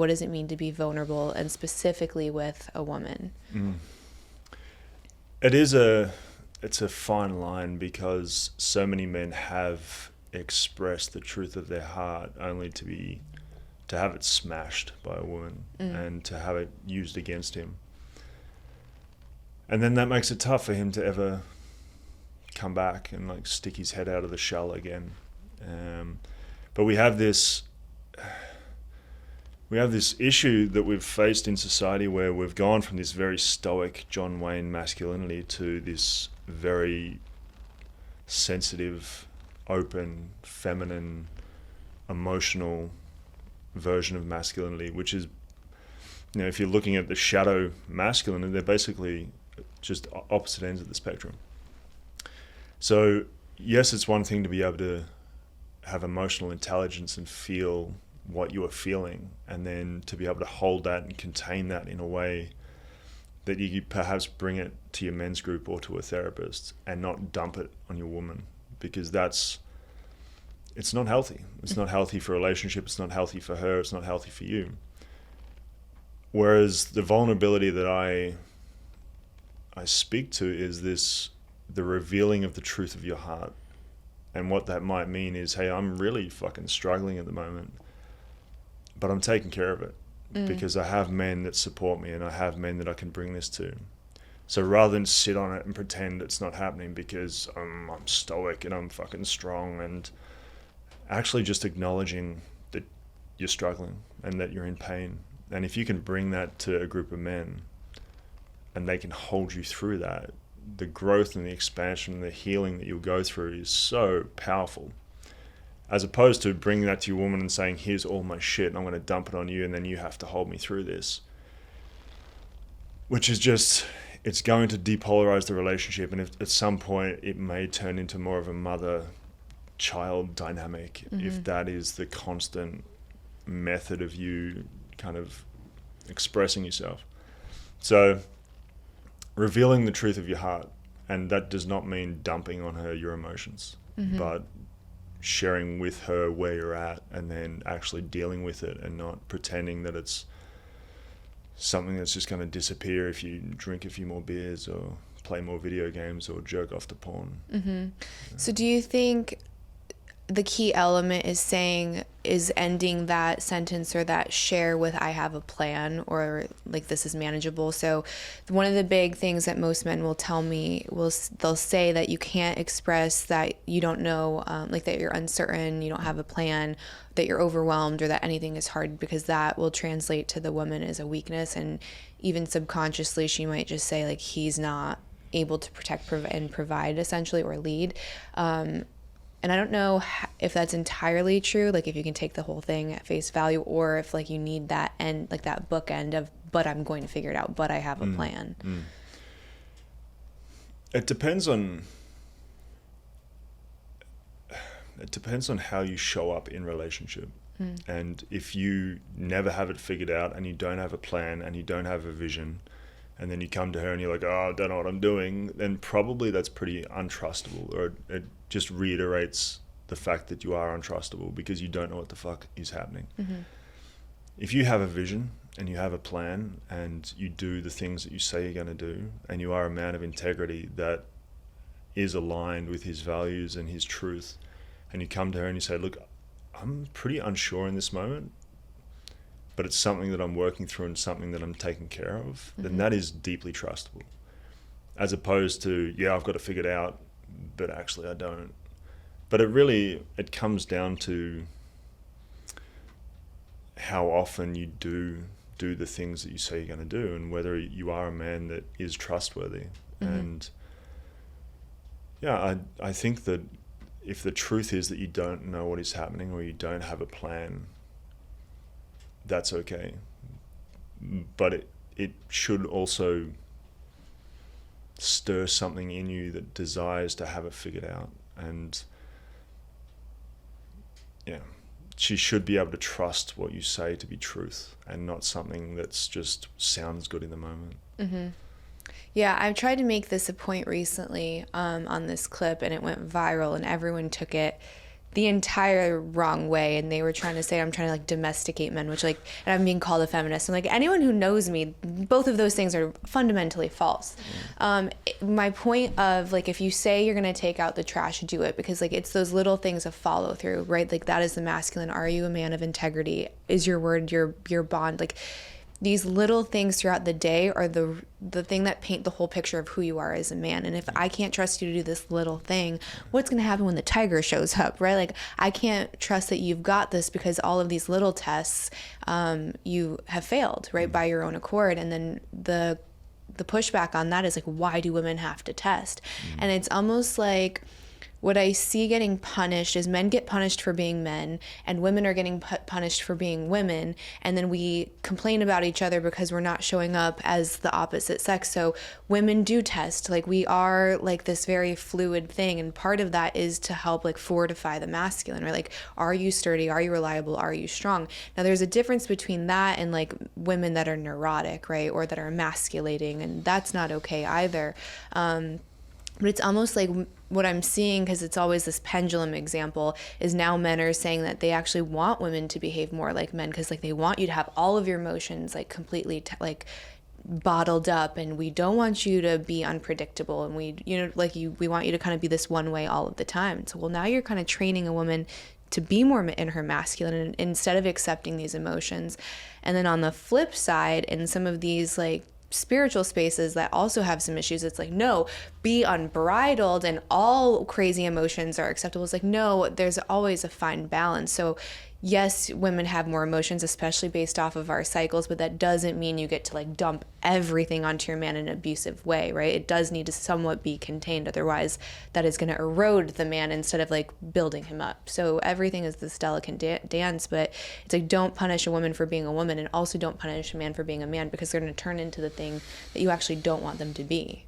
what does it mean to be vulnerable, and specifically with a woman? It's a fine line, because so many men have expressed the truth of their heart only to have it smashed by a woman and to have it used against him. And then that makes it tough for him to ever come back and like stick his head out of the shell again. But we have this issue that we've faced in society, where we've gone from this very stoic John Wayne masculinity to this very sensitive, open, feminine, emotional version of masculinity, which is, if you're looking at the shadow masculine, they're basically just opposite ends of the spectrum. So yes, it's one thing to be able to have emotional intelligence and feel what you are feeling, and then to be able to hold that and contain that in a way that you perhaps bring it to your men's group or to a therapist, and not dump it on your woman, because it's not healthy. It's not healthy for a relationship. It's not healthy for her. It's not healthy for you. Whereas the vulnerability that I speak to is the revealing of the truth of your heart. And what that might mean is, hey, I'm really fucking struggling at the moment, but I'm taking care of it because I have men that support me, and I have men that I can bring this to. So rather than sit on it and pretend it's not happening because I'm stoic and I'm fucking strong, and actually just acknowledging that you're struggling and that you're in pain. And if you can bring that to a group of men and they can hold you through that, the growth and the expansion and the healing that you'll go through is so powerful. As opposed to bringing that to your woman and saying, here's all my shit and I'm going to dump it on you and then you have to hold me through this. Which is just, it's going to depolarize the relationship, and if at some point it may turn into more of a mother-child dynamic, if that is the constant method of you kind of expressing yourself. So revealing the truth of your heart, and that does not mean dumping on her your emotions, but sharing with her where you're at, and then actually dealing with it, and not pretending that it's something that's just going to disappear if you drink a few more beers or play more video games or jerk off to porn. So do you think the key element is ending that sentence or that share with I have a plan, or like this is manageable? So one of the big things that most men will tell me, they'll say that you can't express that you don't know, like that you're uncertain, you don't have a plan, that you're overwhelmed, or that anything is hard, because that will translate to the woman as a weakness. And even subconsciously she might just say like, he's not able to protect and provide essentially, or lead. And I don't know if that's entirely true, like if you can take the whole thing at face value, or if like you need that end, like that bookend of, but I'm going to figure it out, but I have a plan. It depends on how you show up in relationship. And if you never have it figured out, and you don't have a plan, and you don't have a vision, and then you come to her and you're like, oh, I don't know what I'm doing, then probably that's pretty untrustable, or it just reiterates the fact that you are untrustable because you don't know what the fuck is happening. If you have a vision and you have a plan and you do the things that you say you're going to do, and you are a man of integrity that is aligned with his values and his truth, and you come to her and you say, look, I'm pretty unsure in this moment, but it's something that I'm working through and something that I'm taking care of, then that is deeply trustable. As opposed to, yeah, I've got it figured out, but actually I don't. But it comes down to how often you do the things that you say you're going to do, and whether you are a man that is trustworthy. And yeah, I think that if the truth is that you don't know what is happening, or you don't have a plan, that's okay. But it should also stir something in you that desires to have it figured out. And yeah, she should be able to trust what you say to be truth, and not something that's just sounds good in the moment. Yeah, I've tried to make this a point recently on this clip, and it went viral, and everyone took it the entire wrong way, and they were trying to say I'm trying to like domesticate men, which like, and I'm being called a feminist. I'm like, anyone who knows me, both of those things are fundamentally false. My point of like, if you say you're gonna take out the trash, do it, because like it's those little things of follow through, right? Like that is the masculine. Are you a man of integrity? Is your word your bond? Like these little things throughout the day are the thing that paint the whole picture of who you are as a man. And if I can't trust you to do this little thing, what's going to happen when the tiger shows up, right? Like I can't trust that you've got this because all of these little tests you have failed, right, by your own accord. And then the pushback on that is like, why do women have to test? And it's almost like what I see getting punished is men get punished for being men and women are getting punished for being women. And then we complain about each other because we're not showing up as the opposite sex. So women do test. Like we are like this very fluid thing. And part of that is to help like fortify the masculine, right? Like, are you sturdy? Are you reliable? Are you strong? Now there's a difference between that and like women that are neurotic, right? Or that are emasculating, and that's not okay either. But it's almost like what I'm seeing, because it's always this pendulum example, is now men are saying that they actually want women to behave more like men, because like they want you to have all of your emotions like completely like bottled up, and we don't want you to be unpredictable, and we want you to kind of be this one way all of the time. So well, now you're kind of training a woman to be more in her masculine instead of accepting these emotions. And then on the flip side, in some of these like spiritual spaces that also have some issues, it's like, no, be unbridled and all crazy emotions are acceptable. It's like, no, there's always a fine balance. So yes, women have more emotions, especially based off of our cycles, but that doesn't mean you get to like dump everything onto your man in an abusive way, right? It does need to somewhat be contained. Otherwise, that is going to erode the man instead of like building him up. So everything is this delicate dance, but it's like, don't punish a woman for being a woman, and also don't punish a man for being a man, because they're going to turn into the thing that you actually don't want them to be.